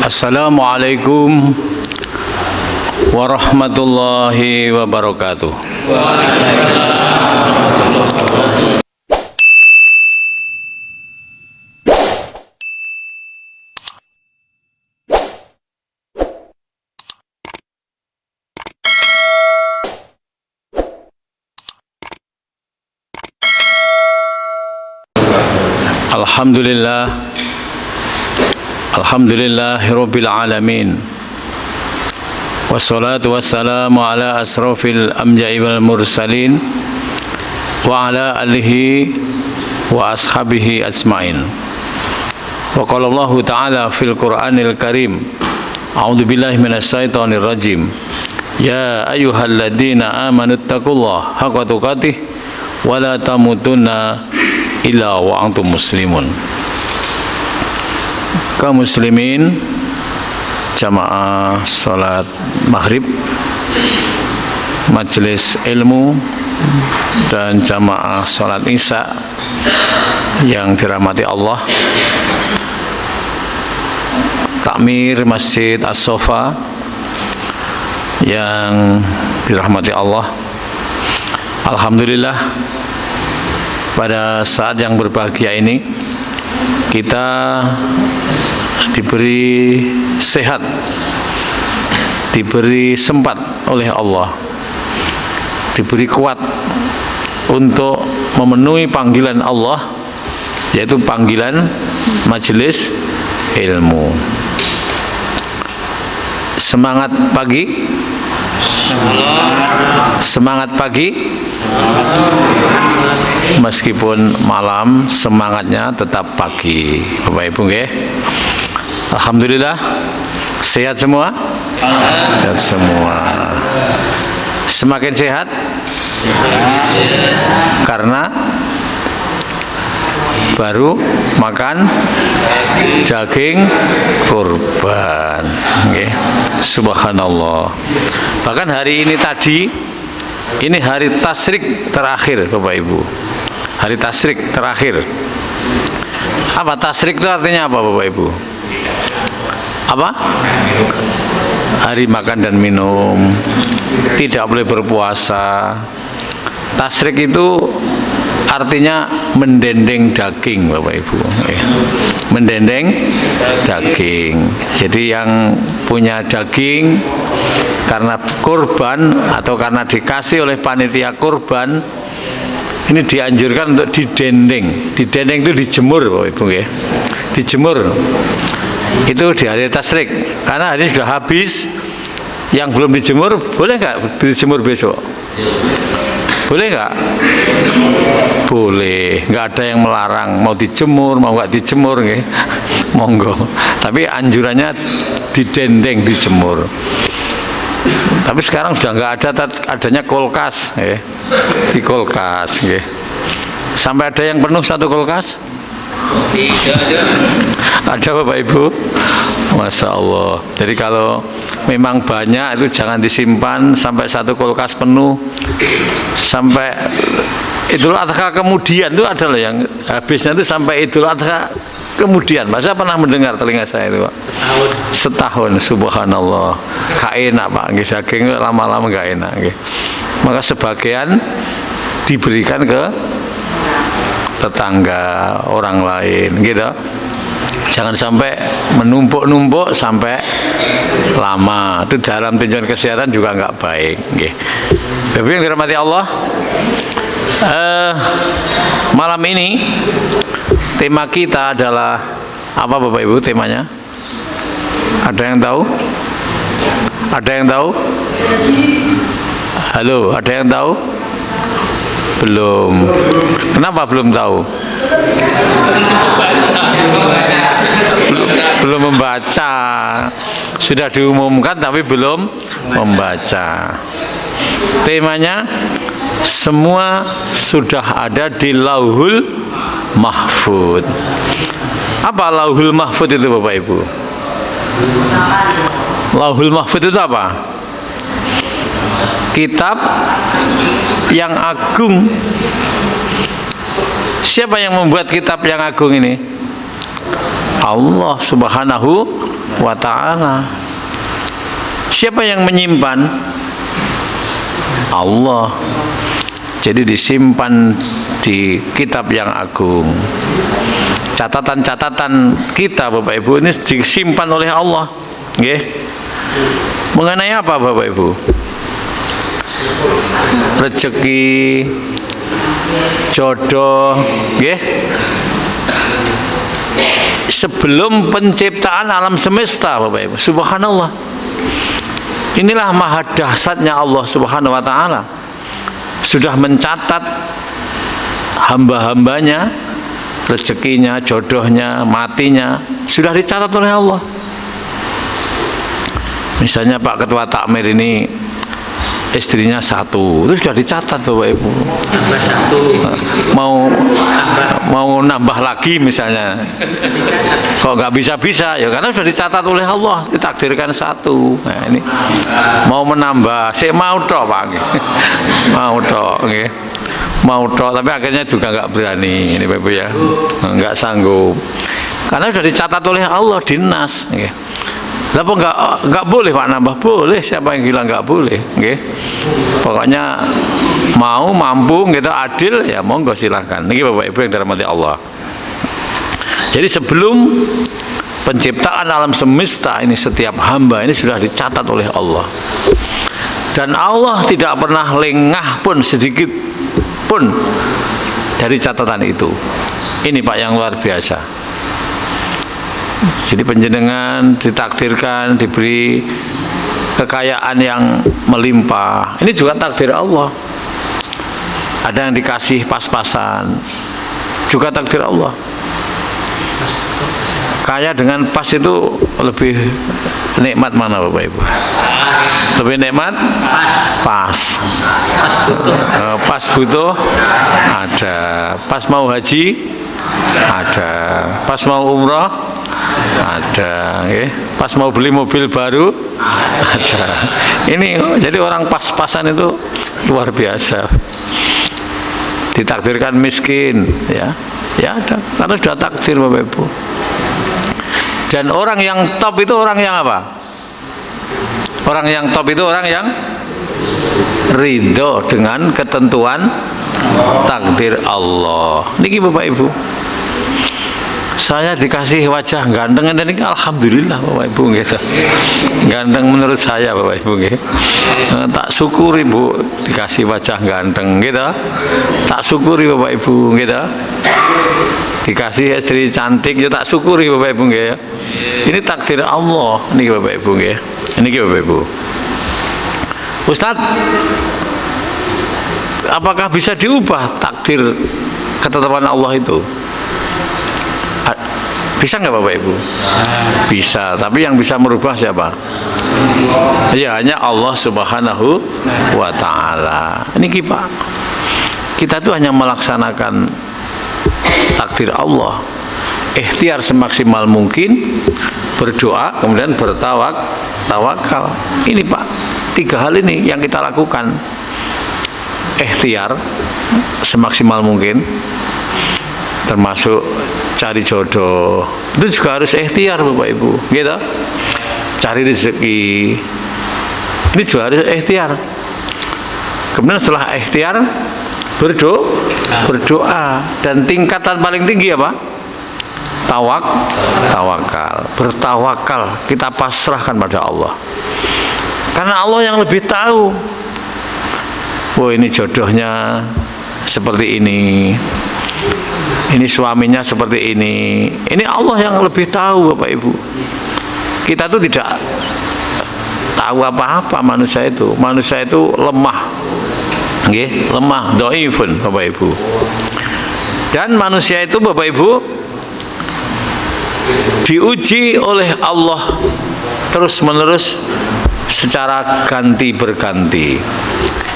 Assalamualaikum warahmatullahi wabarakatuh. Alhamdulillahirabbil alamin. Wassalatu wassalamu ala asrofil anbiya'i wal mursalin wa ala alihi wa ashabihi ajmain. Wa qala Allah ta'ala fil Qur'anil Karim, a'udzu billahi minasyaitonir rajim. Ya ayyuhalladzina amanu taqullaha haqqa tuqatih wa la tamutunna illa wa antum muslimun. Kaum muslimin, jamaah salat maghrib, majelis ilmu, dan jamaah salat isya yang dirahmati Allah, takmir Masjid As-Sofa yang dirahmati Allah. Alhamdulillah, pada saat yang berbahagia ini kita diberi sehat, diberi sempat oleh Allah, diberi kuat untuk memenuhi panggilan Allah, yaitu panggilan majelis ilmu. Semangat pagi, semangat pagi. Meskipun malam, semangatnya tetap pagi, Bapak Ibu nggih. Alhamdulillah, sehat semua? Sehat semua. Semakin sehat karena baru makan daging kurban. Okay. Subhanallah. Bahkan hari ini tadi, ini hari tasyrik terakhir, Bapak Ibu. Hari tasyrik terakhir. Apa tasyrik itu artinya apa, Bapak Ibu? Apa? Hari makan dan minum, tidak boleh berpuasa. Tasyrik itu artinya mendendeng daging, Bapak Ibu. Mendendeng daging. Jadi yang punya daging karena kurban atau karena dikasih oleh panitia kurban, ini dianjurkan untuk didendeng. Didendeng itu dijemur, Bapak Ibu ya. Dijemur. Itu di hari tasyrik. Karena hari ini sudah habis. Yang belum dijemur, boleh nggak dijemur besok? Boleh nggak? Boleh. Nggak ada yang melarang. Mau dijemur, mau nggak dijemur, nggih. Monggo. Tapi anjurannya didendeng, dijemur. Tapi sekarang sudah nggak ada adanya kulkas, ya. Di kulkas, ya. Sampai ada yang penuh satu kulkas? Ada, Bapak Ibu? Masya Allah. Jadi kalau memang banyak itu jangan disimpan sampai satu kulkas penuh. Sampai Idul Adha kemudian itu ada loh yang habisnya itu sampai Idul Adha kemudian. Masa pernah mendengar telinga saya itu, Pak? Setahun, subhanallah. Gak enak, Pak. Daging lama-lama gak enak. Maka sebagian diberikan ke tetangga, orang lain, gitu. Jangan sampai menumpuk-numpuk sampai lama. Itu dalam tinjauan kesehatan juga nggak baik. Bapak yang dirahmati Allah, malam ini tema kita adalah apa, Bapak Ibu? Temanya? Ada yang tahu? Ada yang tahu? Halo, ada yang tahu? Belum. Kenapa belum tahu? Belum membaca. Sudah diumumkan tapi belum membaca. Temanya semua sudah ada di Lauhul Mahfud. Apa Lauhul Mahfud itu, Bapak Ibu? Lauhul Mahfud itu apa? Kitab yang agung. Siapa yang membuat kitab yang agung ini? Allah Subhanahu wa ta'ala. Siapa yang menyimpan? Allah. Jadi disimpan di kitab yang agung. Catatan-catatan kita Bapak Ibu ini disimpan oleh Allah. Nggih. Mengenai apa Bapak Ibu? Rezeki, jodoh, nggih. Sebelum penciptaan alam semesta Bapak Ibu. Subhanallah. Inilah maha dahsyatnya Allah Subhanahu wa taala. Sudah mencatat hamba-hambanya, rezekinya, jodohnya, matinya sudah dicatat oleh Allah. Misalnya Pak Ketua Takmir ini istrinya 1, itu sudah dicatat Bapak Ibu. Mau nambah lagi misalnya, kok nggak bisa ya karena sudah dicatat oleh Allah, ditakdirkan 1. Nah ini mau menambah, mau tok Pak, mau tok, tapi akhirnya juga nggak berani ini Bapak Ibu ya, nggak sanggup karena sudah dicatat oleh Allah di Nas. Lah kok nggak boleh Pak nambah? Boleh, siapa yang bilang nggak boleh? Nggih. Pokoknya mau, mampu, gitu, adil ya monggo silakan. Niki Bapak Ibu yang dirahmati Allah. Jadi sebelum penciptaan alam semesta ini setiap hamba ini sudah dicatat oleh Allah. Dan Allah tidak pernah lengah pun sedikit pun dari catatan itu. Ini Pak yang luar biasa. Jadi penjenengan ditakdirkan diberi kekayaan yang melimpah. Ini juga takdir Allah. Ada yang dikasih pas-pasan, juga takdir Allah. Kaya dengan pas itu lebih nikmat mana Bapak Ibu? Lebih nikmat? Pas. Pas butuh ada. Pas mau haji ada. Pas mau umroh ada, pas mau beli mobil baru ada. Ini jadi orang pas-pasan itu luar biasa. Ditakdirkan miskin, ya ada, karena sudah takdir Bapak Ibu. Dan orang yang top itu orang yang apa? Orang yang top itu orang yang ridho dengan ketentuan takdir Allah. Niki Bapak Ibu. Saya dikasih wajah ganteng ini alhamdulillah Bapak Ibu gitu. Ganteng menurut saya Bapak Ibu gitu. Tak syukuri Bu dikasih wajah ganteng gitu. Tak syukuri Bapak Ibu gitu. Dikasih istri cantik ya tak syukuri Bapak Ibu gitu. Ini takdir Allah niki Bapak Ibu gitu. Niki Bapak Ibu. Ustadz, apakah bisa diubah takdir ketetapan Allah itu? Bisa nggak Bapak Ibu? Bisa, tapi yang bisa merubah siapa? Ya hanya Allah Subhanahu wa ta'ala. Ini kita tuh hanya melaksanakan takdir Allah, ikhtiar semaksimal mungkin, berdoa, kemudian bertawakal. Ini Pak, 3 hal ini yang kita lakukan. Ikhtiar semaksimal mungkin, termasuk cari jodoh, itu juga harus ikhtiar Bapak Ibu gitu. Cari rezeki ini juga harus ikhtiar. Kemudian setelah ikhtiar berdoa, dan tingkatan paling tinggi apa? Tawakal. Bertawakal, kita pasrahkan pada Allah, karena Allah yang lebih tahu. Oh ini jodohnya seperti ini suaminya seperti ini Allah yang lebih tahu Bapak Ibu. Kita tuh tidak tahu apa-apa. Manusia itu lemah, lemah, dhaifun Bapak Ibu. Dan manusia itu Bapak Ibu diuji oleh Allah terus menerus secara ganti berganti.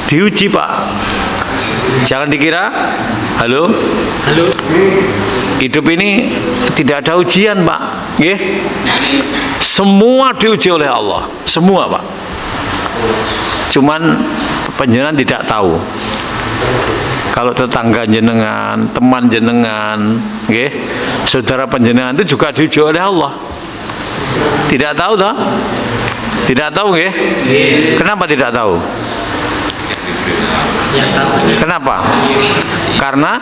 Diuji Pak, jangan dikira halo hidup ini tidak ada ujian Pak. Semua diuji oleh Allah, semua Pak. Cuman panjenengan tidak tahu kalau tetangga jenengan, teman jenengan, saudara panjenengan itu juga diuji oleh Allah. Tidak tahu toh? Tidak tahu nggih? Kenapa tidak tahu? Kenapa? Karena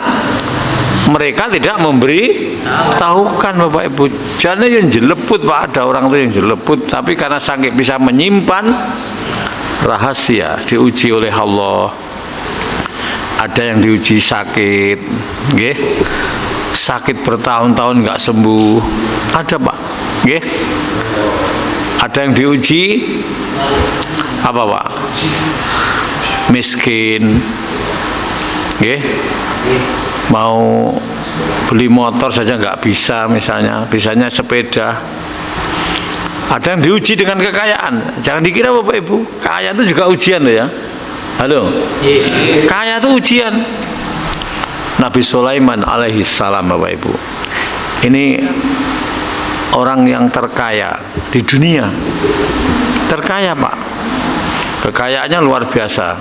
mereka tidak memberi tahukan Bapak Ibu. Jangan yang jeleput Pak, ada orang tuh yang jeleput, tapi karena saking bisa menyimpan rahasia, diuji oleh Allah. Ada yang diuji sakit, nggih. Sakit bertahun-tahun nggak sembuh. Ada Pak, nggih. Ada yang diuji apa Pak? Miskin, nggih. Mau beli motor saja nggak bisa, misalnya bisanya sepeda. Ada yang diuji dengan kekayaan. Jangan dikira Bapak Ibu, kaya itu juga ujian loh ya. Halo, kaya itu ujian. Nabi Sulaiman alaihi salam Bapak Ibu, ini orang yang terkaya di dunia, terkaya Pak, kekayaannya luar biasa,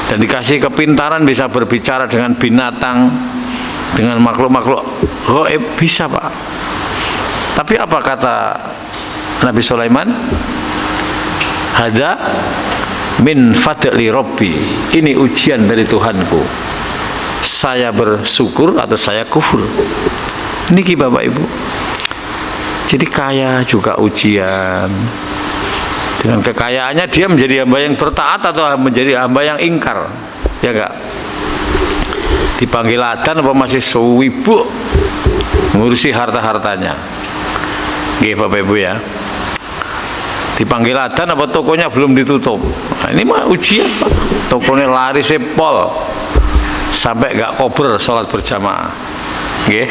dan dikasih kepintaran bisa berbicara dengan binatang, dengan makhluk-makhluk gaib bisa Pak. Tapi apa kata Nabi Sulaiman? Hada min fadli Rabbi, ini ujian dari Tuhanku, saya bersyukur atau saya kufur. Niki Bapak Ibu, jadi kaya juga ujian. Dengan kekayaannya dia menjadi hamba yang bertaat atau menjadi hamba yang ingkar, ya enggak? Dipanggil adan apa masih sewibuk ngurusi harta-hartanya? Nggih Bapak Ibu ya. Dipanggil adan apa tokonya belum ditutup? Nah, ini mah ujian Pak. Tokonya laris pol sampai nggak kober sholat berjamaah, nggih.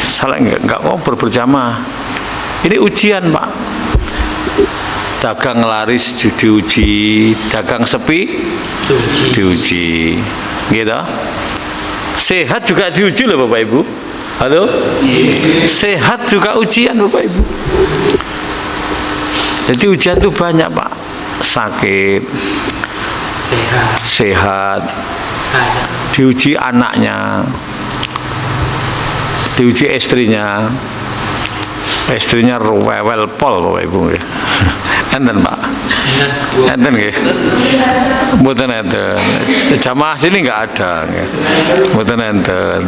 Salah nggak kober berjamaah. Ini ujian Pak. Dagang laris diuji, dagang sepi diuji, gitu. Sehat juga diuji loh Bapak Ibu. Halo, sehat juga ujian Bapak Ibu. Jadi ujian itu banyak Pak. Sakit, sehat, diuji anaknya, diuji istrinya rewel pol Bapak Ibu. Enten Pak, enten nggih, mboten enten. Jamaah sini nggak ada, mboten enten.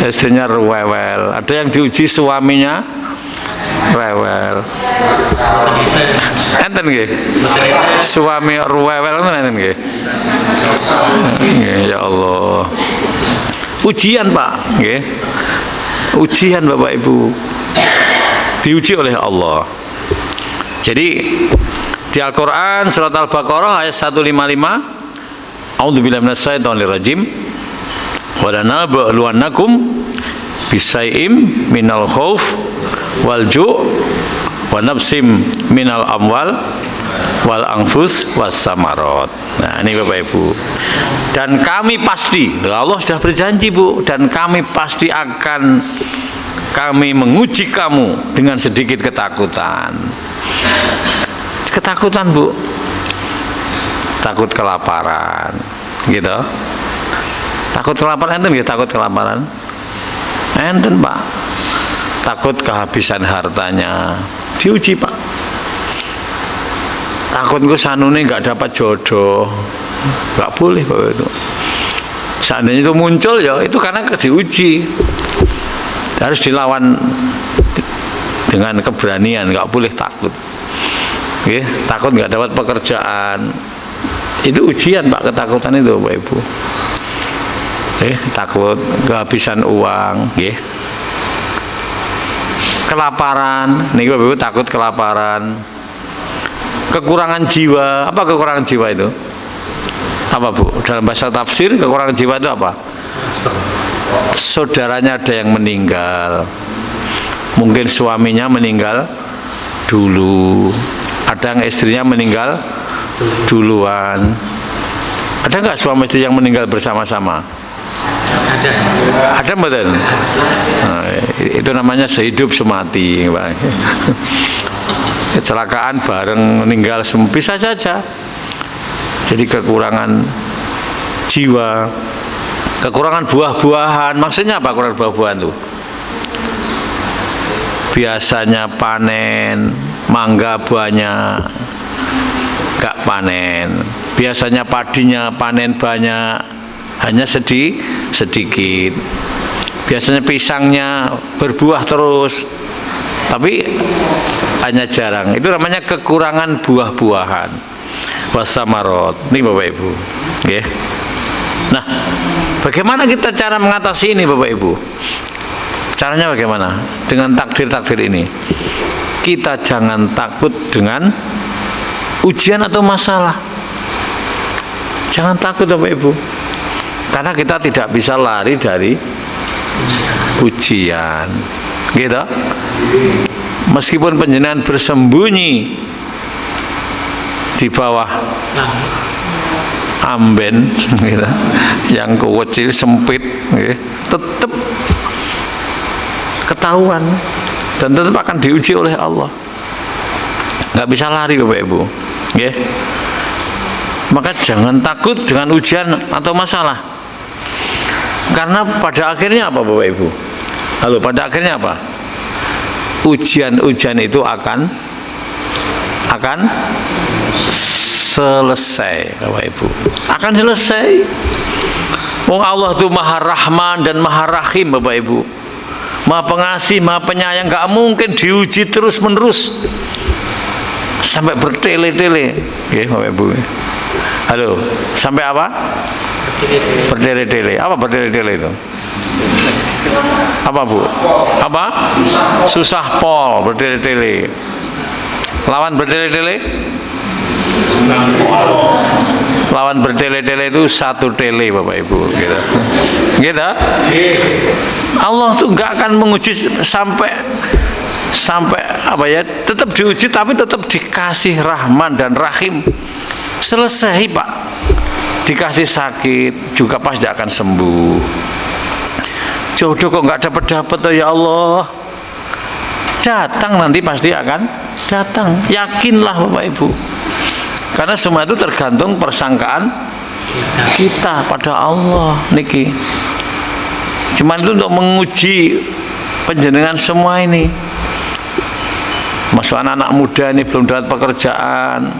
Istrinya rewel, ada yang diuji suaminya rewel. Enten nggih, suami rewel enten nggih. Ya Allah, ujian Pak, nggih. Ujian Bapak Ibu, diuji oleh Allah. Jadi di Al-Quran surat Al-Baqarah ayat 155, A'udzubillahi minasyaitonirrajim, wa lanabluwannakum bisai'im minal khauf wal ju' wa nafsim minal amwal wal anfus was samarat. Nah ini Bapak Ibu, dan kami pasti, Allah sudah berjanji Bu, dan kami pasti akan kami menguji kamu dengan sedikit ketakutan. Ketakutan Bu, takut kelaparan, gitu. Takut kelaparan enten gitu, takut kelaparan enten Pak. Takut kehabisan hartanya, diuji Pak. Takut gue sanune nggak dapat jodoh, nggak boleh Pak itu. Seandainya itu muncul ya itu karena diuji, harus dilawan dengan keberanian, nggak boleh takut. Oke, takut nggak dapat pekerjaan, itu ujian Pak, ketakutan itu Bapak Ibu. Takut kehabisan uang, kelaparan, nih Bapak Ibu takut kelaparan, kekurangan jiwa. Apa kekurangan jiwa itu? Apa Bu? Dalam bahasa tafsir kekurangan jiwa itu apa? Saudaranya ada yang meninggal, mungkin suaminya meninggal dulu, ada yang istrinya meninggal duluan. Ada nggak suami istri yang meninggal bersama-sama? Ada betul. Nah, itu namanya sehidup semati Pak. Kecelakaan bareng meninggal bisa saja. Jadi kekurangan jiwa, kekurangan buah-buahan. Maksudnya apa kekurangan buah-buahan tuh? biasanya panen mangga banyak gak panen, biasanya padinya panen banyak hanya sedikit, biasanya pisangnya berbuah terus tapi hanya jarang. Itu namanya kekurangan buah-buahan. Wasamarot. Ini Bapak Ibu. Okay. Nah, bagaimana kita cara mengatasi ini Bapak Ibu? Caranya bagaimana? Dengan takdir-takdir ini. Kita jangan takut dengan ujian atau masalah. Jangan takut Bapak Ibu. Karena kita tidak bisa lari dari ujian. Gitu. Meskipun panjenengan bersembunyi di bawah amben gitu, yang kecil sempit gitu, tetap ketahuan dan tetap akan diuji oleh Allah. Nggak bisa lari Bapak Ibu. Okay? Maka jangan takut dengan ujian atau masalah. Karena pada akhirnya apa Bapak Ibu? Halo, pada akhirnya apa? Ujian-ujian itu akan selesai Bapak Ibu. Akan selesai. Wong Allah itu Maha Rahman dan Maha Rahim Bapak Ibu. Maha Pengasih, Maha Penyayang, gak mungkin diuji terus-menerus sampai bertele-tele. Oke, Bapak Ibu. Halo, sampai apa? Bertele-tele. Apa bertele-tele itu? Apa Bu? Apa? Susah pol, bertele-tele. Lawan bertele-tele? Lawan bertele-tele itu satu tele Bapak Ibu. Gitu. Gitu? Allah tuh nggak akan menguji sampai apa ya? Tetap diuji tapi tetap dikasih Rahman dan Rahim. Selesai Pak. Dikasih sakit juga pasti akan sembuh. Jodoh kok nggak dapat oh ya Allah, datang nanti pasti akan datang. Yakinlah Bapak Ibu, karena semua itu tergantung persangkaan kita pada Allah niki. Cuman itu untuk menguji panjenengan semua ini. Masuk anak-anak muda ini belum dapat pekerjaan,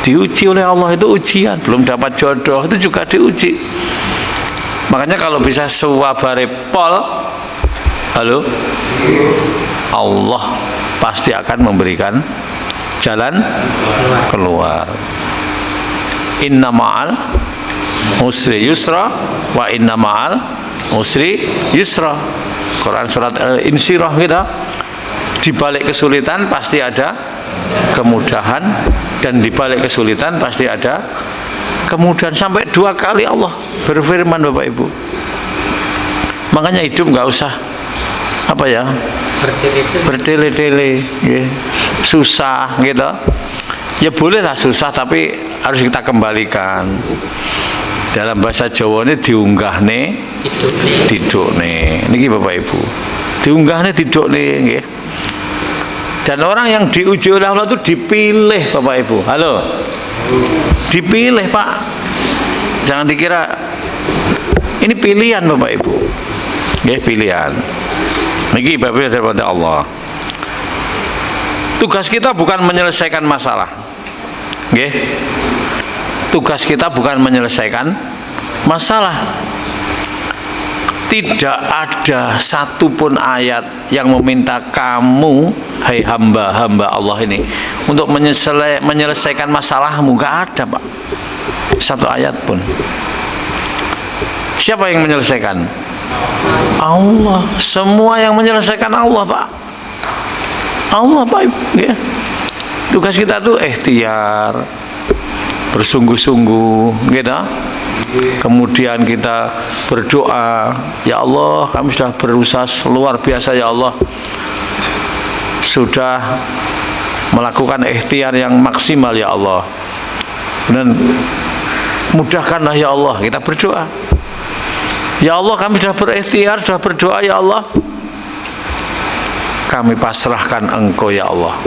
diuji oleh Allah, itu ujian. Belum dapat jodoh, itu juga diuji. Makanya kalau bisa suwabare pol, halo, Allah pasti akan memberikan jalan keluar. Inna ma'al usri yusra wa inna ma'al usri yusra. Quran surat Al-Insyirah kita. Di balik kesulitan pasti ada kemudahan, dan di balik kesulitan pasti ada kemudian. Sampai 2 kali Allah berfirman Bapak Ibu. Makanya hidup nggak usah apa ya, bertele-tele ya. Susah gitu ya, bolehlah susah tapi harus kita kembalikan. Dalam bahasa Jawa ini diunggah nih diduk nih niki Bapak Ibu, diunggah nih diduk nih nggih. Dan orang yang diuji oleh Allah itu dipilih Bapak Ibu. Halo, dipilih Pak, jangan dikira ini pilihan Bapak Ibu. Nggih, pilihan. Niki Bapak daripada Allah. Tugas kita bukan menyelesaikan masalah. Nggih. Tugas kita bukan menyelesaikan masalah. Tidak ada satupun ayat yang meminta kamu, hai hamba-hamba Allah ini, untuk menyelesaikan masalahmu. Nggak ada Pak, satu ayat pun. Siapa yang menyelesaikan? Allah. Semua yang menyelesaikan Allah Pak. Allah Pak Ibu ya. Tugas kita tuh ikhtiar, bersungguh-sungguh gitu. Kemudian kita berdoa, ya Allah kami sudah berusaha luar biasa ya Allah, sudah melakukan ikhtiar yang maksimal ya Allah, dan mudahkanlah ya Allah. Kita berdoa, ya Allah kami sudah berikhtiar, sudah berdoa ya Allah, kami pasrahkan Engkau ya Allah,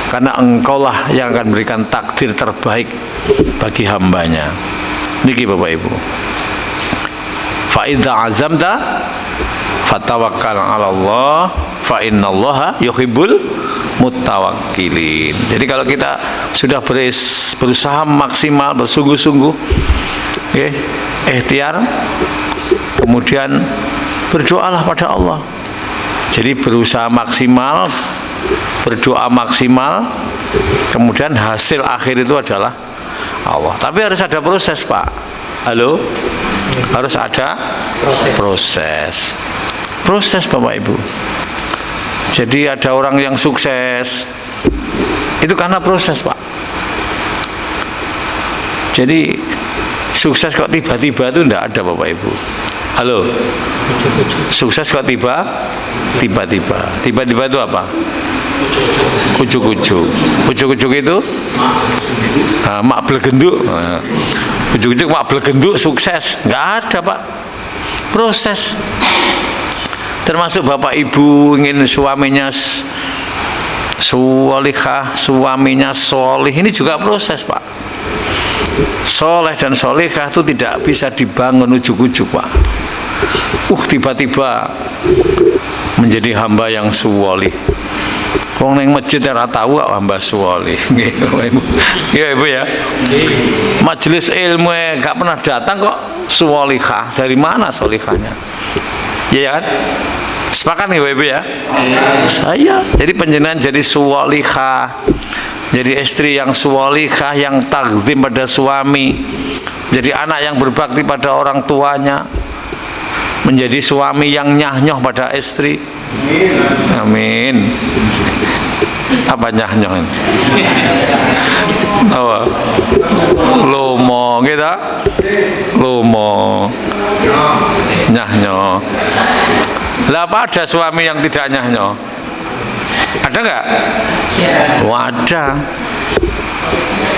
karena Engkaulah yang akan berikan takdir terbaik bagi hambanya. Niki Bapak Ibu. Fa idza azamta fatawakkal 'ala Allah fa innallaha yuhibbul muttawakkilin. Jadi kalau kita sudah berusaha maksimal, bersungguh-sungguh, okay, ikhtiar, kemudian berdoalah pada Allah. Jadi berusaha maksimal, berdoa maksimal, kemudian hasil akhir itu adalah Allah. Tapi harus ada proses, Pak. Halo? Harus ada proses. Proses, Bapak Ibu. Jadi ada orang yang sukses, itu karena proses, Pak. Jadi sukses kok tiba-tiba itu enggak ada, Bapak Ibu. Halo? Sukses kok tiba-tiba. Tiba-tiba itu apa? Ujuk-ujuk. Ujuk-ujuk itu mak belgenduk. Ujuk-ujuk mak belgenduk sukses. Enggak ada, Pak. Proses. Termasuk Bapak Ibu ingin suaminya solihah, suaminya solih, ini juga proses, Pak. Soleh dan solihah itu tidak bisa dibangun ujuk-ujuk, Pak. Tiba-tiba menjadi hamba yang solih. Wong neng masjid ora tahu kok hamba solih. Iya Ibu ya. Majelis ilmu gak pernah datang kok solihah. Dari mana solihahnya? Iya kan? Sepakat nih Ibu ya? Saya. Jadi panjenengan jadi solihah, jadi istri yang solihah, yang takzim pada suami, jadi anak yang berbakti pada orang tuanya, menjadi suami yang nyah-nyoh pada istri. Amin. Apa nyah-nyoh ini? Apa? Lomo gitu? Lomo, nyah-nyoh. Lah apa ada suami yang tidak nyah-nyoh? Ada nggak? Oh, ada.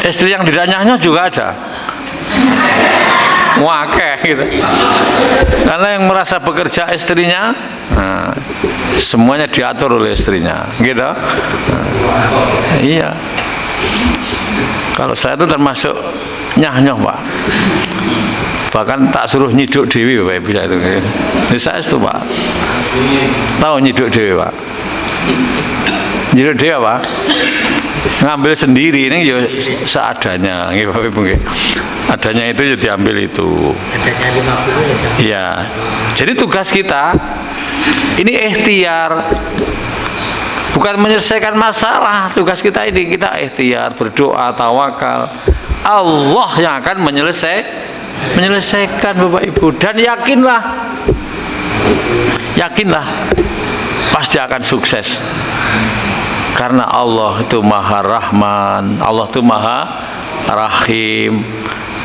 Istri yang tidak nyah-nyoh juga ada. Wakeh gitu. Karena yang merasa bekerja istrinya, nah, semuanya diatur oleh istrinya, gitu. Iya. Kalau saya itu termasuk nyah-nyoh, Pak. Bahkan tak suruh nyiduk dewi, Pak, bisa itu. Ini saya itu, Pak. Tahu nyiduk dewi, Pak? Nyiduk dewi apa? Ngambil sendiri, ini ya seadanya, gitu, Pak Ibu. Adanya itu ya diambil itu. Adanya 50 ya. Iya. Jadi tugas kita ini ikhtiar, bukan menyelesaikan masalah. Tugas kita ini kita ikhtiar, berdoa, tawakal. Allah yang akan menyelesaikan Bapak Ibu, dan yakinlah pasti akan sukses. Karena Allah itu Maha Rahman, Allah itu Maha Rahim,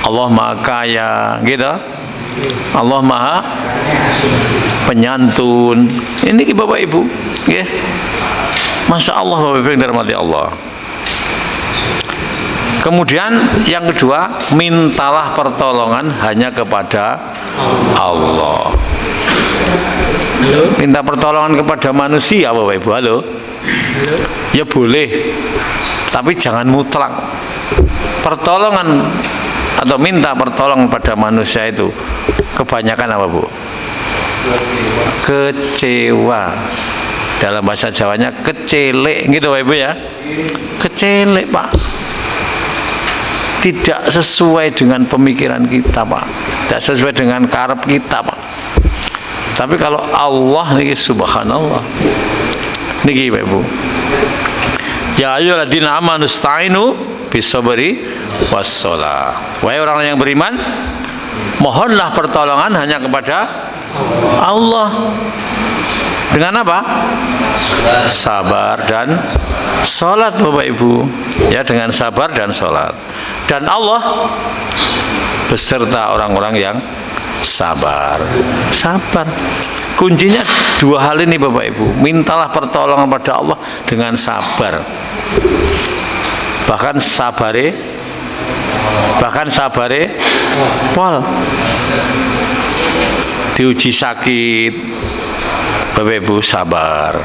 Allah Maha Kaya, gitu. Allah Maha Penyantun. Ini Bapak Ibu, ya. Masya Allah, Bapak Ibu yang dirahmati Allah. Kemudian yang kedua, mintalah pertolongan hanya kepada Allah. Minta pertolongan kepada manusia, Bapak Ibu. Halo? Ya boleh, tapi jangan mutlak. Pertolongan atau minta pertolongan pada manusia itu kebanyakan apa, Bu? Kecewa. Dalam bahasa Jawanya kecelek, gitu Bapak Ibu ya. Kecelek, Pak. Tidak sesuai dengan pemikiran kita, Pak. Tidak sesuai dengan karep kita, Pak. Tapi kalau Allah niki subhanallah. Niki Bapak Ibu. Ya ayyuhalladzina amanu ista'inu bis-sabri was-shalah. Wahai orang yang beriman, mohonlah pertolongan hanya kepada Allah. Dengan apa? Sabar dan sholat, Bapak Ibu. Ya, dengan sabar dan sholat. Dan Allah beserta orang-orang yang sabar. Sabar. Kuncinya dua hal ini, Bapak Ibu. Mintalah pertolongan pada Allah dengan sabar. Bahkan sabare pol. Diuji sakit, Bapak Ibu sabar.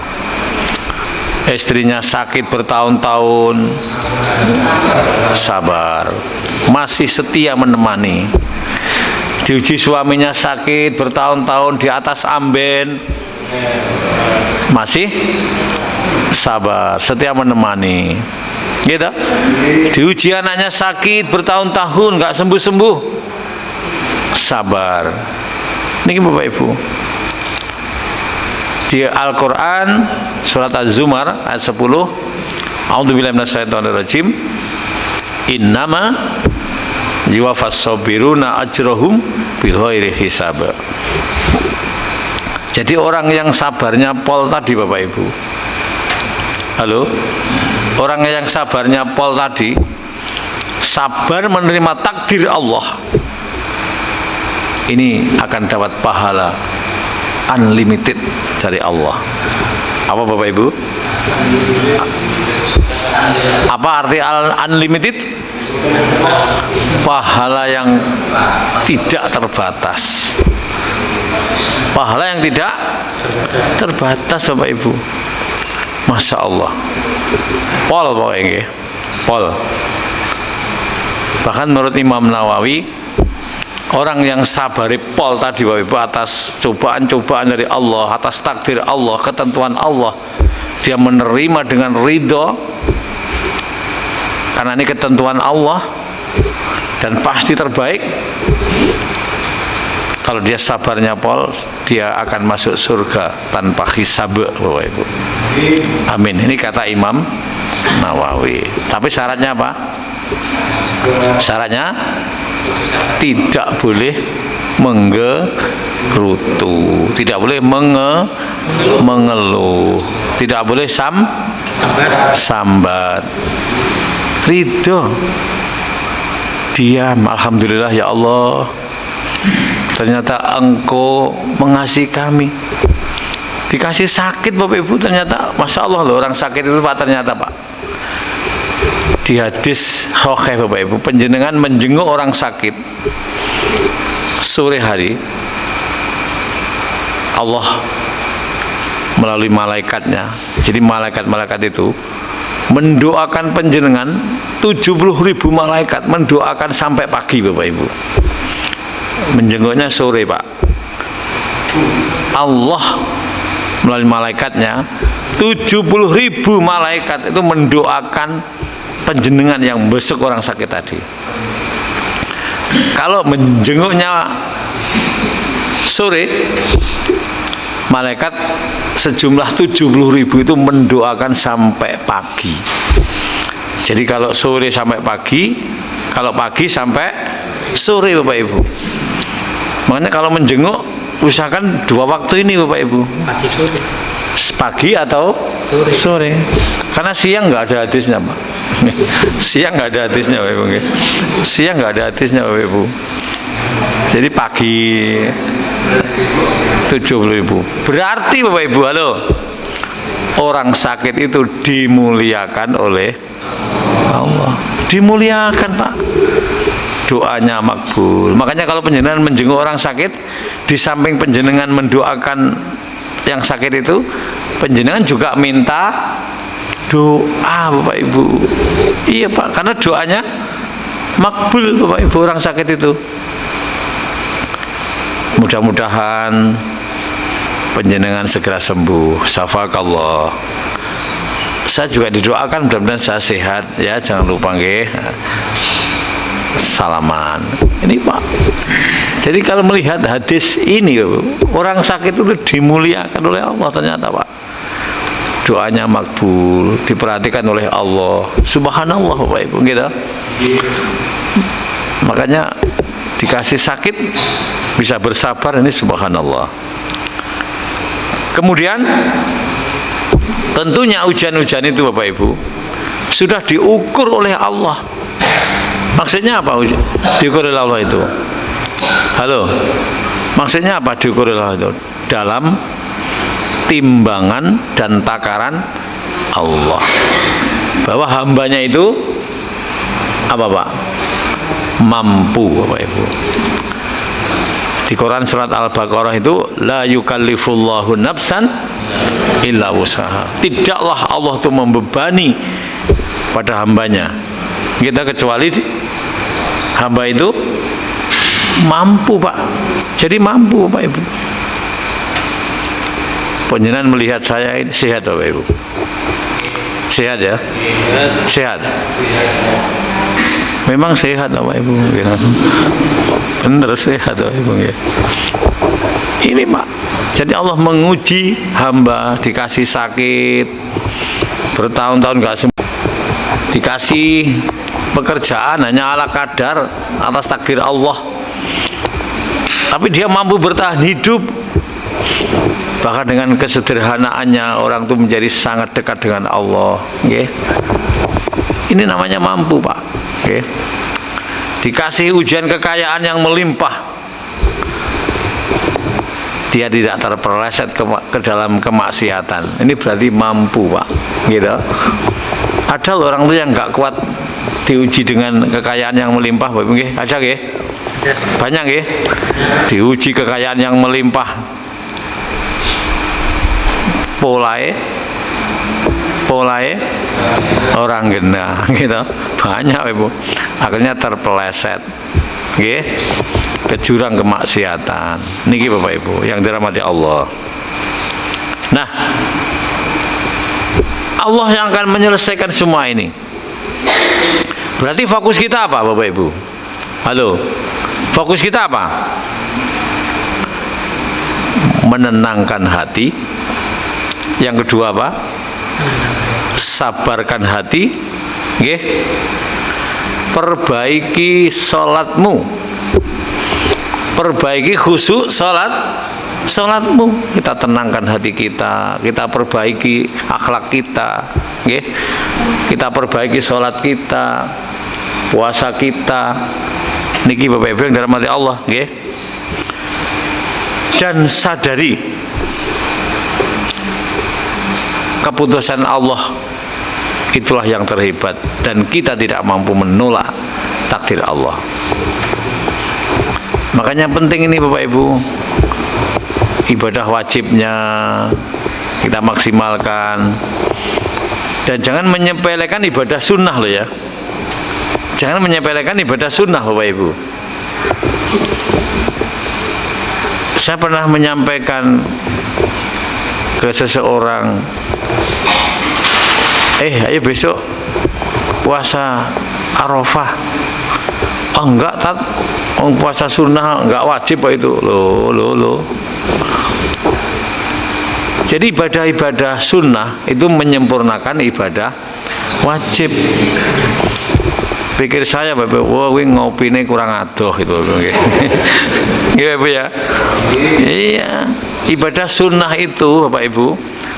Istrinya sakit bertahun-tahun, sabar. Masih setia menemani. Diuji suaminya sakit bertahun-tahun di atas amben, masih sabar, setia menemani. Gitu. Diuji anaknya sakit bertahun-tahun nggak sembuh-sembuh, sabar. Ini Bapak Ibu. Di Al-Quran surat Az-Zumar ayat 10, A'udzubillahi minasyaitonirrajim. Innama yuwaffas sabiruna ajrahum bighairi hisab. Jadi orang yang sabarnya pol tadi Bapak Ibu. Halo? Orang yang sabarnya pol tadi, sabar menerima takdir Allah, ini akan dapat pahala unlimited dari Allah. Apa Bapak Ibu? Apa arti unlimited? Pahala yang tidak terbatas. Pahala yang tidak terbatas Bapak Ibu. Masya Allah. Pol pokoknya, pol. Bahkan menurut Imam Nawawi, orang yang sabari pol tadi Bapak Ibu atas cobaan-cobaan dari Allah, atas takdir Allah, ketentuan Allah, dia menerima dengan ridho karena ini ketentuan Allah dan pasti terbaik. Kalau dia sabarnya pol, dia akan masuk surga tanpa hisab Bapak Ibu. Amin. Ini kata Imam Nawawi. Tapi syaratnya apa? Syaratnya tidak boleh menggerutu, tidak boleh mengeluh, tidak boleh sambat. Ridho, diam. Alhamdulillah ya Allah, ternyata Engkau mengasihi kami. Dikasih sakit Bapak Ibu, ternyata Masya Allah loh, orang sakit itu Pak, ternyata Pak, di hadis Sahih Bapak Ibu, panjenengan menjenguk orang sakit sore hari, Allah melalui malaikatnya, jadi malaikat-malaikat itu mendoakan panjenengan, 70.000 malaikat mendoakan sampai pagi Bapak Ibu. Menjenguknya sore Pak, Allah melalui malaikatnya 70.000 malaikat itu mendoakan panjenengan yang besok orang sakit tadi. Kalau menjenguknya sore, malaikat sejumlah 70.000 itu mendoakan sampai pagi. Jadi kalau sore sampai pagi, kalau pagi sampai sore Bapak Ibu. Makanya kalau menjenguk usahakan 2 waktu ini Bapak Ibu. Pagi sore. Pagi atau sore. Karena siang nggak ada hadisnya Pak. Siang nggak ada hadisnya Bapak Ibu. Siang nggak ada hadisnya Bapak Ibu. Jadi pagi 70.000. Berarti Bapak Ibu, halo, orang sakit itu dimuliakan oleh Allah. Dimuliakan Pak. Doanya makbul. Makanya kalau panjenengan menjenguk orang sakit, di samping panjenengan mendoakan yang sakit itu, panjenengan juga minta doa Bapak Ibu. Iya Pak, karena doanya makbul Bapak Ibu orang sakit itu. Mudah-mudahan panjenengan segera sembuh. Syafakallah. Saya juga didoakan mudah-mudahan saya sehat ya, jangan lupa nggih. Salaman. Ini Pak. Jadi kalau melihat hadis ini, orang sakit itu dimuliakan oleh Allah ternyata Pak. Doanya makbul, diperhatikan oleh Allah. Subhanallah Bapak Ibu gitu. Makanya dikasih sakit bisa bersabar, ini subhanallah. Kemudian tentunya ujian-ujian itu Bapak Ibu sudah diukur oleh Allah. Maksudnya apa diukur oleh Allah itu? Halo, maksudnya apa diukur oleh Allah itu? Dalam timbangan dan takaran Allah, bahwa hambanya itu apa Pak? Mampu Bapak Ibu. Di Quran surat Al-Baqarah itu la yukallifullahu nafsan illa wusaha. Tidaklah Allah itu membebani pada hambanya kita kecuali hamba itu mampu Pak. Jadi mampu Bapak Ibu. Panjenengan melihat saya ini sehat Bapak Ibu? Sehat ya? Sehat. Memang sehat Bapak Ibu. Bener sehat Bapak Ibu ya. Ini Pak. Jadi Allah menguji hamba, dikasih sakit bertahun-tahun nggak sembuh, dikasih pekerjaan hanya ala kadar atas takdir Allah, tapi dia mampu bertahan hidup. Bahkan dengan kesederhanaannya orang itu menjadi sangat dekat dengan Allah. Okay. Ini namanya mampu Pak. Okay. Dikasih ujian kekayaan yang melimpah, dia tidak terpeleset ke dalam kemaksiatan. Ini berarti mampu Pak. Gitu. Ada loh orang itu yang nggak kuat diuji dengan kekayaan yang melimpah, Bapak Ibu. Ada nggih? Banyak nggih? Diuji kekayaan yang melimpah. Polae orang gena gitu. Banyak Ibu. Akhirnya terpeleset. Nggih. Ke jurang kemaksiatan. Niki Bapak Ibu yang dirahmati Allah. Nah, Allah yang akan menyelesaikan semua ini. Berarti fokus kita apa Bapak Ibu? Halo. Fokus kita apa? Menenangkan hati. Yang kedua apa? Sabarkan hati. Nggih. Perbaiki salatmu. Perbaiki khusyuk salatmu. Kita tenangkan hati kita, kita perbaiki akhlak kita, nggih. Kita perbaiki salat kita, puasa kita. Niki Bapak Ibu yang dirahmati Allah, nggih. Dan sadari keputusan Allah itulah yang terhebat dan kita tidak mampu menolak takdir Allah. Makanya penting ini Bapak Ibu, ibadah wajibnya kita maksimalkan, dan jangan menyepelekan ibadah sunnah loh ya. Jangan menyepelekan ibadah sunnah Bapak Ibu. Saya pernah menyampaikan ke seseorang, ayo besok puasa Arafah. Oh enggak Tat, puasa sunnah enggak wajib Pak itu. Loh. Jadi ibadah-ibadah sunnah itu menyempurnakan ibadah wajib. Pikir saya Bapak, wah ngopine kurang adoh itu. Iya Bapak ya. Iya, ibadah sunnah itu Bapak Ibu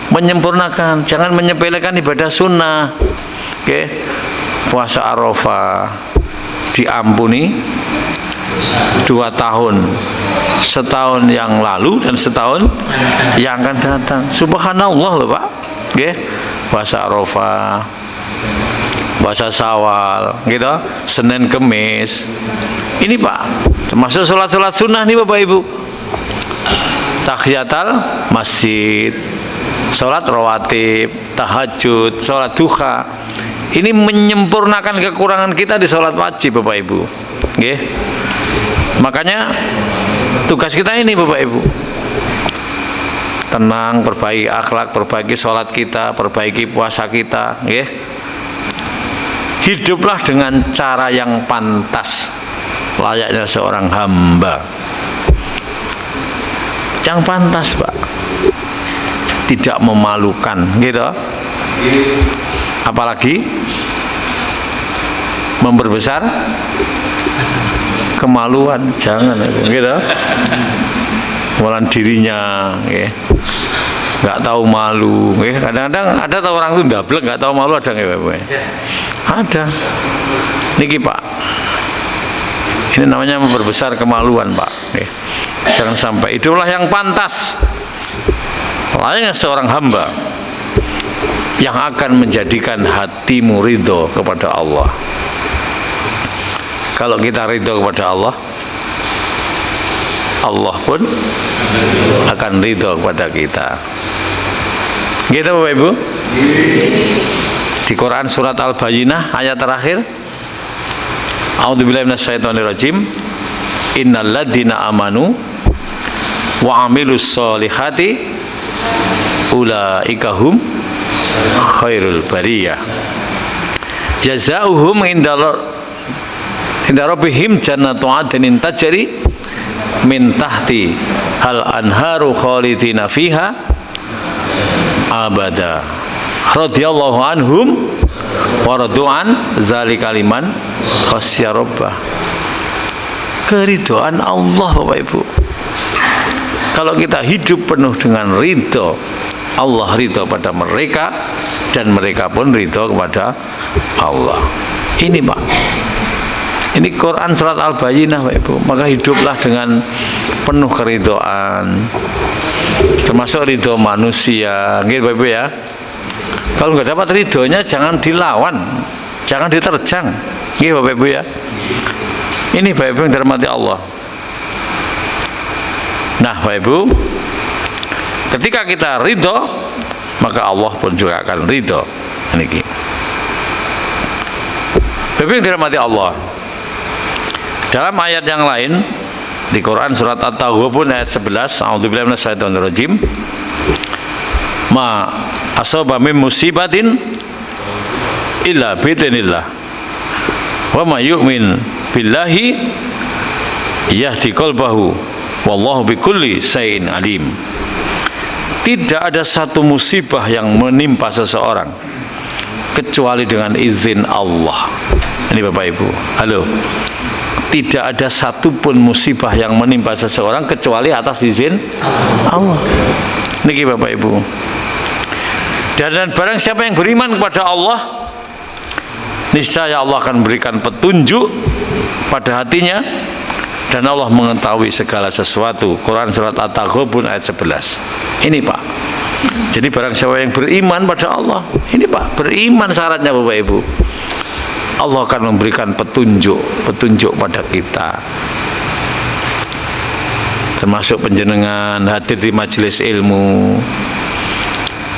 menyempurnakan, jangan menyepelekan ibadah sunnah. Oke. Puasa Arafah diampuni 2 tahun, setahun yang lalu dan setahun yang akan datang. Subhanallah loh Pak. Oke. Puasa Arafah, puasa Syawal, gitu, Senin Kemis. Ini Pak, termasuk sholat-sholat sunnah nih Bapak Ibu. Tahiyatul masjid, sholat rawatib, tahajud, sholat duha. Ini menyempurnakan kekurangan kita di sholat wajib Bapak Ibu. Nggih. Makanya tugas kita ini Bapak Ibu. Tenang, perbaiki akhlak, perbaiki sholat kita, perbaiki puasa kita, nggih. Hiduplah dengan cara yang pantas, layaknya seorang hamba. Yang pantas Pak, tidak memalukan, gitu. Apalagi memperbesar kemaluan, jangan, gitu. Malah dirinya, ya. Nggak tahu malu, ya. Kadang-kadang ada tahu orang itu ndablek nggak tahu malu, ada nggak Bapak? Ada. Niki Pak, ini namanya memperbesar kemaluan Pak. Ya. Jangan sampai. Itulah yang pantas, layaknya seorang hamba yang akan menjadikan hatimu ridho kepada Allah. Kalau kita ridho kepada Allah, Allah pun akan ridho kepada kita. Gitu Bapak Ibu. Di Quran surat Al-Bayyinah ayat terakhir, A'udzubillahi minasyaitonirrajim. Innal ladzina amanu wa amilus solihati ulaika hum khairul bariyah. Jazaohum inda rabbihim jannatu adnin tajri min tahti hal anharu khalidina fiha abada radhiyallahu anhum wa radu'an dzalika liman khasyya rabbah. Keridhaan Allah Bapak Ibu. Kalau kita hidup penuh dengan ridho, Allah ridho pada mereka dan mereka pun ridho kepada Allah. Ini Pak, ini Quran surat Al-Bayyinah Pak Ibu. Maka hiduplah dengan penuh keridhaan, termasuk ridho manusia, gitu Bapak Ibu ya. Kalau nggak dapat ridhonya jangan dilawan, jangan diterjang, gitu Bapak Ibu ya. Ini Bapak Ibu yang dirahmati Allah. Nah Bapak Ibu, ketika kita ridho, maka Allah pun juga akan ridho. Ini Bapak Ibu yang dirahmati Allah. Dalam ayat yang lain di Quran surat At-Taghabun ayat 11, a'udzubillahi minasyaitonirrajim, ma asaba min musibatin illa biidznillah wa ma yu'min billahi yahdi qalbahu wallahu bikulli syai'in alim. Tidak ada satu musibah yang menimpa seseorang kecuali dengan izin Allah. Ini Bapak Ibu, halo. Tidak ada satupun musibah yang menimpa seseorang kecuali atas izin Allah. Niki Bapak Ibu. Dan barang siapa yang beriman kepada Allah, niscaya Allah akan berikan petunjuk pada hatinya dan Allah mengetahui segala sesuatu. Quran surat At-Taghabun ayat 11. Ini Pak. Jadi barang siapa yang beriman pada Allah, ini Pak, beriman syaratnya Bapak Ibu, Allah akan memberikan petunjuk pada kita. Termasuk penjenengan hadir di majelis ilmu.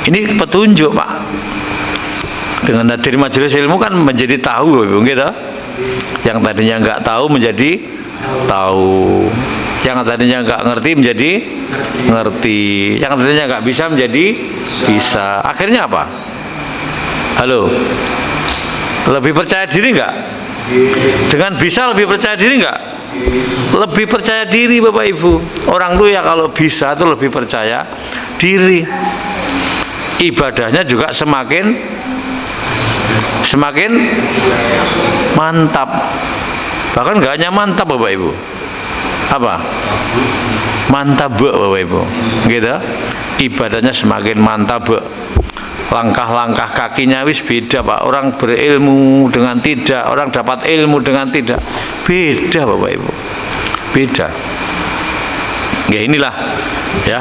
Ini petunjuk Pak. Dengan hadir di majelis ilmu kan menjadi tahu Bapak Ibu, gitu. Yang tadinya nggak tahu menjadi tahu. Yang tadinya nggak ngerti menjadi ngerti. Yang tadinya nggak bisa menjadi bisa. Akhirnya apa? Halo. Lebih percaya diri nggak? Dengan bisa lebih percaya diri nggak? Lebih percaya diri Bapak Ibu. Orang tuh ya kalau bisa tuh lebih percaya diri. Ibadahnya juga semakin mantap. Bahkan nggak hanya mantap Bapak Ibu. Apa? Mantap Bapak Ibu. Gitu. Ibadahnya semakin mantap. Langkah-langkah kakinya wis beda Pak. Orang berilmu dengan tidak, orang dapat ilmu dengan tidak, beda Bapak Ibu, beda. Ya inilah ya,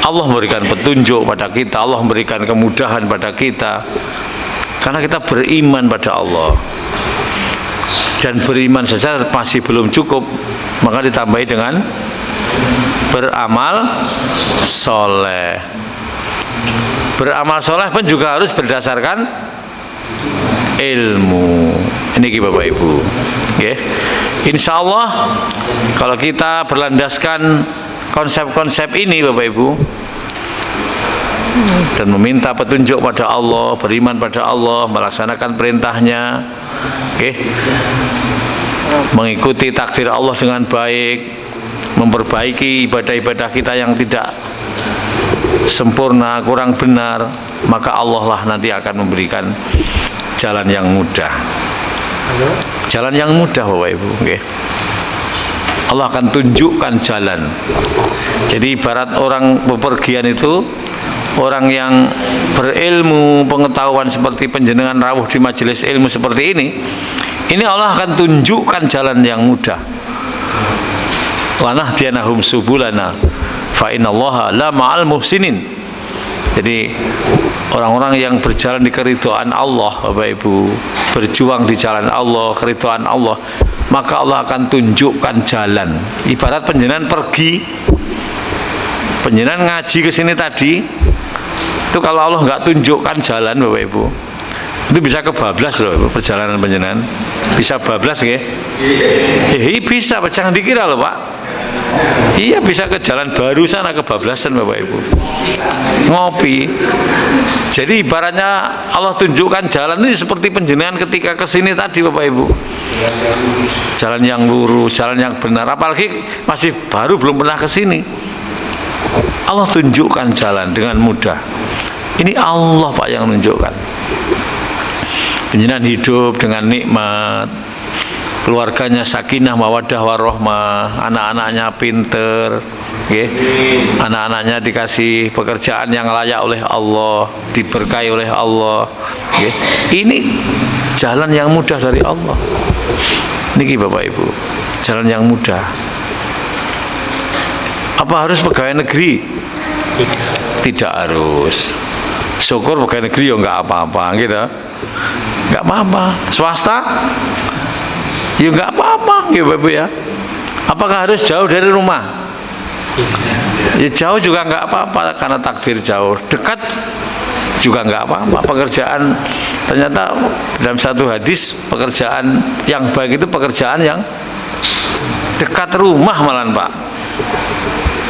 Allah memberikan petunjuk pada kita, Allah memberikan kemudahan pada kita karena kita beriman pada Allah. Dan beriman saja masih belum cukup, maka ditambahi dengan beramal soleh. Beramal soleh pun juga harus berdasarkan ilmu. Ini Bapak Ibu. Okay. Insya Allah kalau kita berlandaskan konsep-konsep ini Bapak Ibu dan meminta petunjuk pada Allah, beriman pada Allah, melaksanakan perintahnya, mengikuti takdir Allah dengan baik, memperbaiki ibadah-ibadah kita yang tidak sempurna, kurang benar, maka Allah lah nanti akan memberikan jalan yang mudah. Jalan yang mudah Bapak Ibu. Allah akan tunjukkan jalan. Jadi ibarat orang bepergian itu, orang yang berilmu, pengetahuan seperti penjenengan rawuh di majelis ilmu seperti ini Allah akan tunjukkan jalan yang mudah. Lanahdiyanahum subulana fa innallaha la ma'al muhsinin. Jadi orang-orang yang berjalan di keridhaan Allah Bapak Ibu, berjuang di jalan Allah, keridhaan Allah, maka Allah akan tunjukkan jalan. Ibarat penjenengan pergi, penjenengan ngaji ke sini tadi, itu kalau Allah nggak tunjukkan jalan Bapak Ibu, itu bisa kebablas loh perjalanan penjenengan, bisa bablas ya. Bisa, jangan dikira loh Pak. Iya, bisa ke jalan baru sana, kebablasan Bapak Ibu. Ngopi. Jadi ibaratnya Allah tunjukkan jalan ini seperti penjenengan ketika ke sini tadi Bapak Ibu. Jalan yang lurus, jalan yang benar. Apalagi masih baru, belum pernah ke sini. Allah tunjukkan jalan dengan mudah. Ini Allah Pak yang menunjukkan. Penjenengan hidup dengan nikmat, keluarganya sakinah mawaddah warahmah, anak-anaknya pinter, okay? Anak-anaknya dikasih pekerjaan yang layak oleh Allah, diberkahi oleh Allah, okay? Ini jalan yang mudah dari Allah. Niki Bapak Ibu, jalan yang mudah. Apa harus pegawai negeri? Tidak harus. Syukur pegawai negeri ya nggak apa-apa, gitu. Nggak apa-apa. Swasta? Ya nggak apa-apa, gitu Bapak Ibu ya. Apakah harus jauh dari rumah? Ya jauh juga nggak apa-apa karena takdir jauh. Dekat juga nggak apa-apa. Pekerjaan, ternyata dalam satu hadis, pekerjaan yang baik itu pekerjaan yang dekat rumah malahan Pak.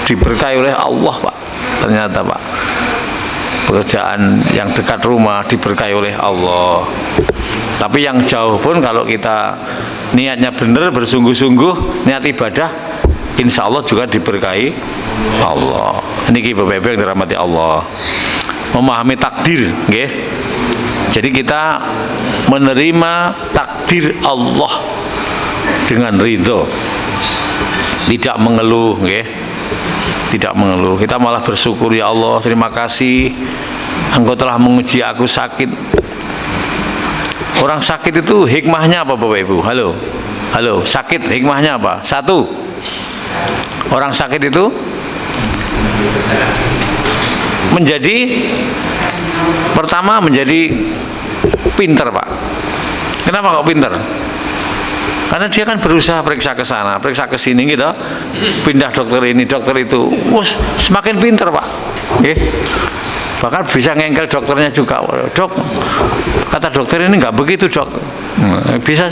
Diberkahi oleh Allah Pak. Ternyata Pak, pekerjaan yang dekat rumah diberkahi oleh Allah. Tapi yang jauh pun kalau kita niatnya benar, bersungguh-sungguh, niat ibadah, insya Allah juga diberkahi Allah. Ini Bapak Ibu yang dirahmati Allah. Memahami takdir, okay? Jadi kita menerima takdir Allah dengan ridho, tidak mengeluh, okay? Tidak mengeluh. Kita malah bersyukur, ya Allah, terima kasih Engkau telah menguji aku sakit. Orang sakit itu hikmahnya apa Bapak Ibu? Halo, halo, sakit hikmahnya apa? Satu, orang sakit itu menjadi, pertama menjadi pinter Pak. Kenapa kok pinter? Karena dia kan berusaha periksa ke sana, periksa ke sini gitu, pindah dokter ini, dokter itu, wus, semakin pinter Pak. Bahkan bisa ngengkel dokternya juga. Dok, kata dokter ini nggak begitu dok. Bisa.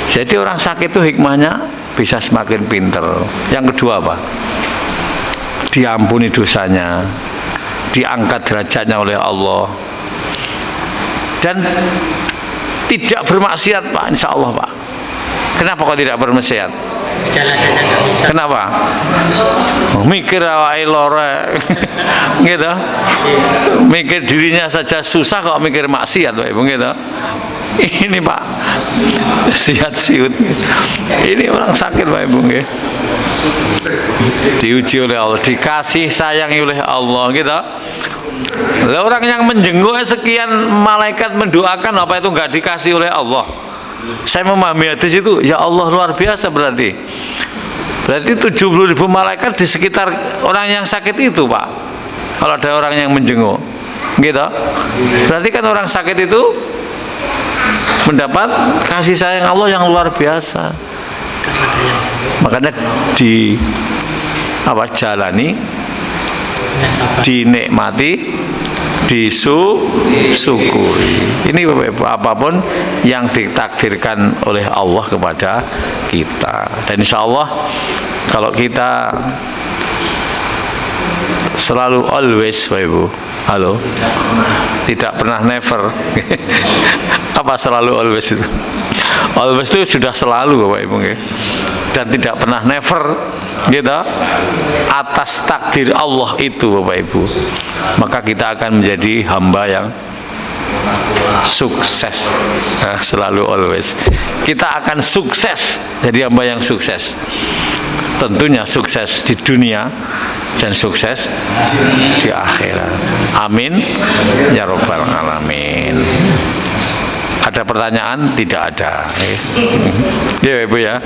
Jadi orang sakit itu hikmahnya bisa semakin pinter. Yang kedua apa? Diampuni dosanya, diangkat derajatnya oleh Allah, dan tidak bermaksiat Pak, insya Allah Pak. Kenapa kok tidak bermaksiat? Jalan-jalan nggak bisa. Kenapa? Mikir awake lore, gitu. Mikir dirinya saja susah kok mikir maksiat, Pak Ibu, gitu. Ini Pak, siat-siut. Ini orang sakit Pak Ibu, gitu. Diuji oleh Allah, dikasih sayangi oleh Allah, gitu. Lah orang yang menjenguk sekian malaikat mendoakan, apa itu nggak dikasih oleh Allah? Saya memahami hadis itu, ya Allah luar biasa berarti. Berarti 70.000 malaikat di sekitar orang yang sakit itu Pak. Kalau ada orang yang menjenguk, gitu. Berarti kan orang sakit itu mendapat kasih sayang Allah yang luar biasa. Makanya jalani, dinikmati, disyukuri. Ini apapun yang ditakdirkan oleh Allah kepada kita. Dan insya Allah kalau kita selalu always, Bapak Ibu, halo, tidak pernah never. Apa selalu always itu? Always itu sudah selalu Bapak Ibu, dan tidak pernah never, gitu, atas takdir Allah itu Bapak Ibu. Maka kita akan menjadi hamba yang sukses. Nah, selalu always kita akan sukses, jadi hamba yang sukses. Tentunya sukses di dunia dan sukses di akhirat. Amin ya rabbal alamin. Ada pertanyaan? Tidak ada. Ya Ibu ya.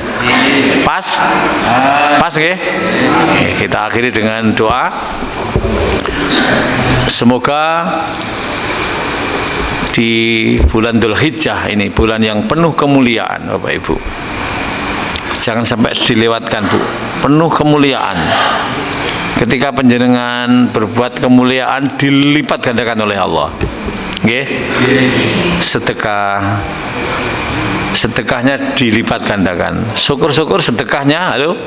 Pas? Pas nggih? Kita akhiri dengan doa. Semoga di bulan Dzulhijjah ini, bulan yang penuh kemuliaan Bapak Ibu, jangan sampai dilewatkan Bu. Penuh kemuliaan. Ketika panjenengan berbuat kemuliaan, dilipat gandakan oleh Allah. Nggih. Sedekahnya dilipat gandakan. Syukur-syukur sedekahnya, halo,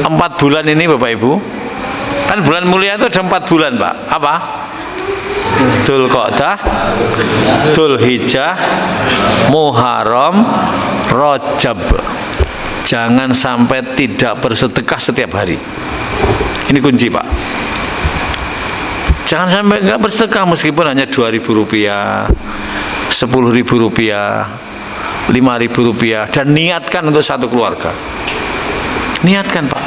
4 bulan ini Bapak Ibu, kan bulan mulia itu ada 4 bulan Pak. Apa? Dzulqa'dah, Dzulhijjah, Muharram, Rajab. Jangan sampai tidak bersedekah setiap hari. Ini kunci Pak. Jangan sampai nggak bersedekah meskipun hanya Rp2.000, Rp10.000, Rp5.000, dan niatkan untuk satu keluarga. Niatkan Pak.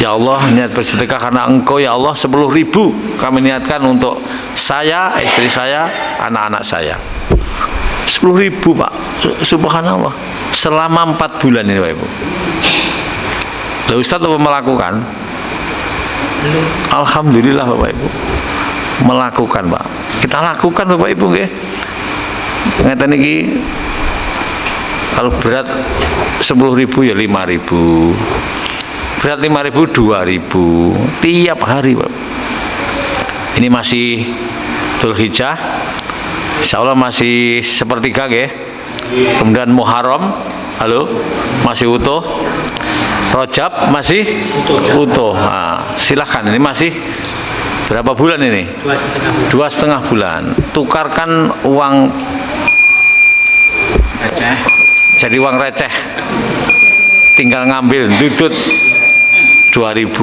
Ya Allah, niat bersedekah karena Engkau ya Allah 10.000 kami niatkan untuk saya, istri saya, anak-anak saya. 10.000 Pak. Subhanallah. Selama 4 bulan ini Pak Ibu. Lah Ustaz apa melakukan? Alhamdulillah Bapak Ibu. Melakukan Pak. Kita lakukan Bapak Ibu nggih. Ngeten iki kalau berat 10.000 ya 5.000. Berat 5.000 2.000 tiap hari Pak. Ini masih Dzulhijjah, insya Allah masih sepertiga ya. Kemudian Muharram, halo, masih utuh. Rajab masih utuh. Nah, silahkan, ini masih berapa bulan ini? 2,5 bulan. Tukarkan uang receh jadi uang receh. Tinggal ngambil dudut 2.000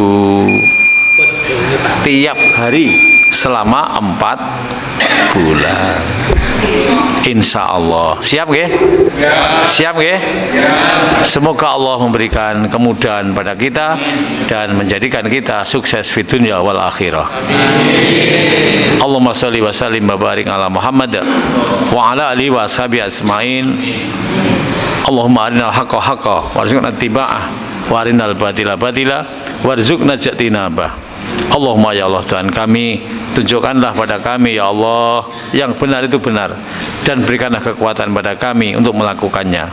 tiap hari selama 4 bulan. Insya Allah. Siap nggih? Siap nggih? Semoga Allah memberikan kemudahan pada kita dan menjadikan kita sukses di dunia wal akhirah. Allahumma sholli wa sallim wa barik ala Muhammad wa ala alihi wa ashabihi asma'in. Allahumma arinal haqqa haqqa warzuqna ittiba'ah wa arinal batila batila warzuqna ijtinabah. Allahumma ya Allah Tuhan kami, tunjukkanlah pada kami ya Allah yang benar itu benar dan berikanlah kekuatan pada kami untuk melakukannya.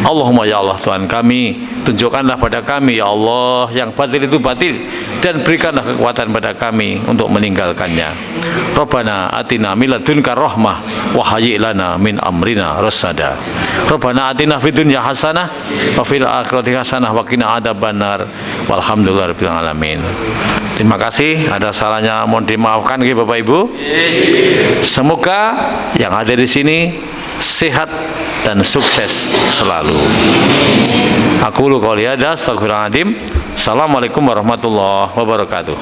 Allahumma ya Allah Tuhan kami, tunjukkanlah pada kami ya Allah yang batil itu batil dan berikanlah kekuatan pada kami untuk meninggalkannya. Rabbana atina min ladunka rahmah wa hayyi' lana min amrina rasada. Rabbana atina fid dunya hasanah wa fil akhirati hasanah wa qina adzabannar. Walhamdulillahirabbil alamin. Terima kasih, ada salahnya mohon dimaafkan nggih Bapak Ibu. Semoga yang ada di sini sehat dan sukses selalu. Aku lu qouli hadza astaghfirullahaladzim. Assalamualaikum warahmatullahi wabarakatuh.